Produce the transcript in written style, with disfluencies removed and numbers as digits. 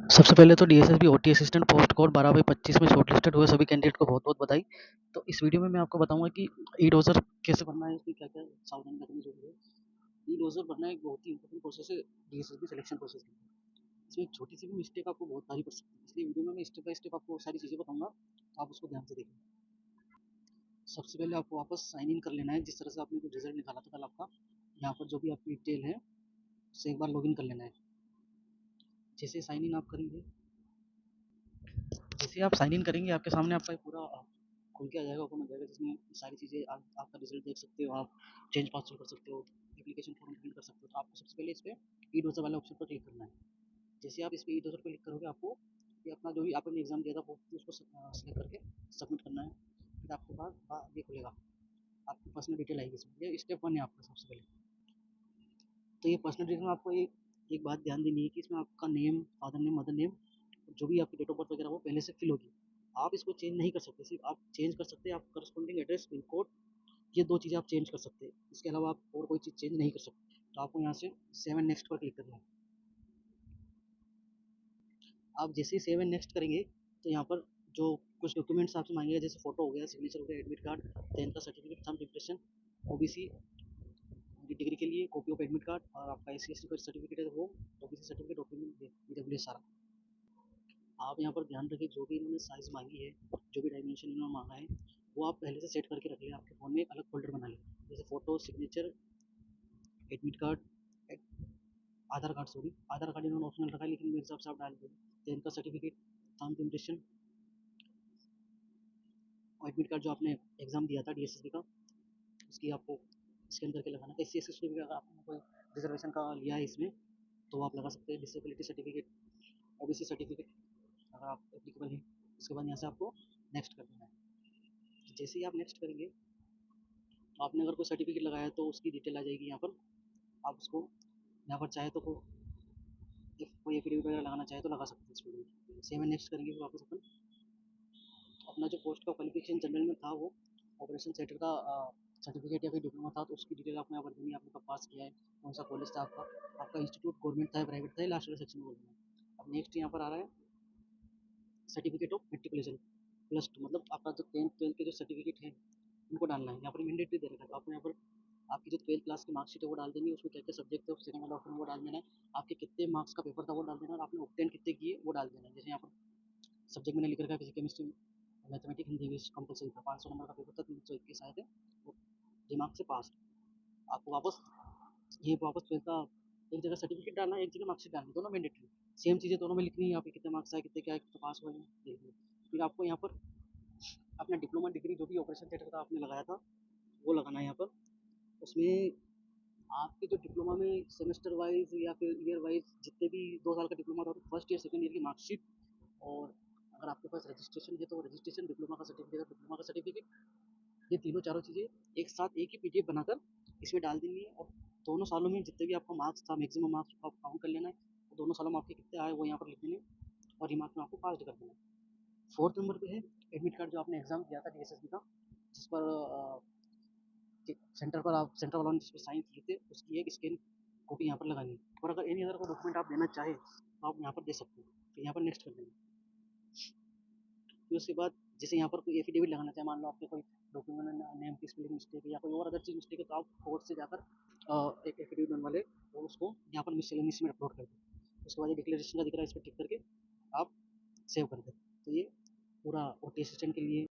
सबसे पहले तो DSSB OT assistant post code 12/25 में शॉर्टलिस्टेड हुए सभी कैंडिडेट को बहुत-बहुत बधाई। तो इस वीडियो में मैं आपको बताऊंगा कि ई डोजर कैसे भरना है, इसमें क्या-क्या सावधानी रखनी जरूरी है। ई डोजर भरना एक बहुत ही इंपॉर्टेंट प्रोसेस है डीएसएसबी सिलेक्शन प्रोसेस के लिए। इसमें एक छोटी सी भी मिस्टेक आपको बहुत भारी पड़ सकती है, इसलिए वीडियो में मैं स्टेप बाय स्टेप आपको सारी चीज़ें बताऊंगा, तो आप उसको ध्यान से देखें। सबसे पहले आपको वापस साइन इन कर लेना है, जिस तरह से आपने रिजल्ट निकाला था कल आपका। यहाँ पर जो भी आपकी डिटेल है उससे एक बार लॉग इन कर लेना है। जैसे साइन इन आप करेंगे, जैसे आप साइन इन करेंगे आपके सामने आपका पूरा खुल के आ जाएगा, ओपन हो जाएगा, जिसमें सारी चीज़ें आपका रिजल्ट देख सकते हो, आप चेंज पासवर्ड कर सकते हो, एप्लीकेशन फॉर्म फिल कर सकते हो। तो आपको सबसे पहले इस पर ई डोजर वाले ऑप्शन पर क्लिक करना है। जैसे आप इस पर ई डोजर पर क्लिक करोगे, आपको ये अपना जो भी आपने एग्जाम दिया था वो उसको सेलेक्ट करके सबमिट करना है। फिर आपके पास ये खुलेगा, आपकी पर्सनल डिटेल आएगी इसमें। ये स्टेप 1 है आपका सबसे पहले। तो ये पर्सनल डिटेल में आपको एक बात ध्यान देनी है कि इसमें आपका name, father name, mother name, जो भी आपकी डेट ऑफ बर्थ वगैरह वो पहले से फिल होगी। आप इसको चेंज नहीं कर सकते, सिर्फ आप चेंज कर सकते हैं आप करस्पॉन्डिंग एड्रेस, पिन कोड, ये 2 चीज़ें आप चेंज कर सकते हैं। इसके अलावा आप और कोई चीज़ चेंज नहीं कर सकते। तो आपको यहाँ से सेव एंड नेक्स्ट पर क्लिक करना है। आप जैसे ही सेव एंड नेक्स्ट करेंगे तो यहाँ पर जो कुछ डॉक्यूमेंट्स आपसे मांगेगा, जैसे फोटो हो गया, सिग्नेचर हो गया, एडमिट कार्ड, 10th का certificate, thumb impression, OBC degree के लिए कॉपी ऑफ एडमिट कार्ड, और आपका एससी का सर्टिफिकेट है वो, ओबीसी सर्टिफिकेट, डॉक्यूमेंट, ईडब्ल्यूएस सारा। आप यहाँ पर ध्यान रखें, जो भी इन्होंने साइज़ मांगी है, जो भी डायमेंशन इन्होंने मांगा है, वो आप पहले से सेट करके रख लें। आपके फ़ोन में एक अलग फ़ोल्डर बना लें, जैसे फ़ोटो, सिग्नेचर, एडमिट कार्ड, आधार कार्ड, सॉरी आधार कार्ड इन्होंने ऑप्शनल रखा है, लेकिन मेरे हिसाब से आप डाल दें। टेंथ का सर्टिफिकेट, थंब इम्प्रेशन, और एडमिट कार्ड जो आपने एग्ज़ाम दिया था डीएसएसबी का, उसकी आपको स्कैन करके लगाना है। एससी एसटी सर्टिफिकेट अगर आपने कोई रिजर्वेशन का लिया है इसमें, तो आप लगा सकते हैं। डिसेबिलिटी सर्टिफिकेट, ओबीसी सर्टिफिकेट अगर आप एप्लीकेबल है। उसके बाद यहाँ से आपको नेक्स्ट कर देना है। जैसे ही आप नेक्स्ट करेंगे, तो आपने अगर कोई सर्टिफिकेट लगाया है तो उसकी डिटेल आ जाएगी यहाँ पर। आप उसको यहाँ पर चाहे तो कोई एफिडेविट वगैरह लगाना चाहे तो लगा सकते हैं इस वीडियो में। सेम एंड नेक्स्ट करेंगे, फिर वापस अपन अपना जो पोस्ट का क्वालिफिकेशन जनरल में था वो ऑपरेशन सेंटर का सर्टिफिकेट या फिर डिप्लोमा था, तो उसकी डिटेल आपने यहाँ पर देनी है। आपने कब पास किया है, कौन सा कॉलेज था आपका, आपका इंस्टीट्यूट गवर्नमेंट था या प्राइवेट था, ये लास्ट वाले सेक्शन में बोलना है। अब नेक्स्ट यहाँ पर आ रहा है सर्टिफिकेट ऑफ मेट्रिकुलेशन +2, मतलब आपका जो 10th के जो सर्टिफिकेट है उनको डालना है। यहाँ पर मैंडेटरी दे रखा है, तो आपको यहाँ पर आपकी जो 12th क्लास की मार्कशीट है वो डाल देनी है। उसमें क्या क्या सब्जेक्ट है, सेकंड वाला ऑप्शन वो डाल देना है। आपके कितने मार्क्स का पेपर था वो डाल देना है, और आपने ऑब्टेन कितने किए वो डाल देना है। जैसे यहाँ पर सब्जेक्ट मैंने लिख रखा है physics, chemistry, mathematics, Hindi, English compulsory था, 500 नंबर का पेपर था, 321 आए थे, वो दिमाग से पास। आपको वापस वापस 12th का एक जगह सर्टिफिकेट डालना है, एक जगह मार्कशीट डालनी है, दोनों मैंडेटरी। सेम चीज़ें दोनों में लिखनी है, आपके कितने मार्क्स आए, कितने क्या आए, कितने पास हुए हैं, लिखनी है। फिर आपको यहाँ पर अपना डिप्लोमा डिग्री जो भी ऑपरेशन थिएटर का आपने लगाया था वो लगाना है यहाँ पर। उसमें आपके जो डिप्लोमा में सेमेस्टर वाइज या फिर ईयर वाइज जितने भी 2 साल का डिप्लोमा था, तो फर्स्ट ईयर सेकंड ईयर की मार्कशीट, और अगर आपके पास रजिस्ट्रेशन है तो रजिस्ट्रेशन, डिप्लोमा का सर्टिफिकेट, डिप्लोमा का सर्टिफिकेट, ये तीनों चारों चीज़ें एक साथ एक ही पीडीएफ बनाकर इसमें डाल देनी है। और दोनों सालों में जितने भी आपका मार्क्स था, मैक्सिमम मार्क्स को आप काउंट कर लेना है, तो दोनों सालों में आपके कितने आए वो यहाँ पर लिख देने, और रिमार्क में आपको पास कर देना है। 4th नंबर पे है एडमिट कार्ड, जो आपने एग्जाम दिया था डीएसएसबी का, जिस पर सेंटर पर आप सेंटर वालों ने जिस पर साइन किए थे, उसकी एक स्कैन कॉपी यहाँ पर लगानी है। और अगर एनी अदर को डॉक्यूमेंट आप देना चाहें तो आप यहाँ पर दे सकते हैं। तो यहाँ पर नेक्स्ट कर देंगे। फिर उसके बाद जैसे यहाँ पर कोई एफिडेविट लगाना चाहे, मान लो आपके कोई डॉक्यूमेंट में नेम की स्पेलिंग मिस्टेक है या कोई और अदर चीज़ मिस्टेक है, तो आप कोर्ट से जाकर एक एफिडेविट बनवा ले और उसको यहाँ पर मिसलेनियस में अपलोड कर दें। उसके बाद ये डिक्लेरेशन का दिख रहा है, इस पर टिक करके आप सेव कर दें। तो ये पूरा ओटी असिस्टेंट के लिए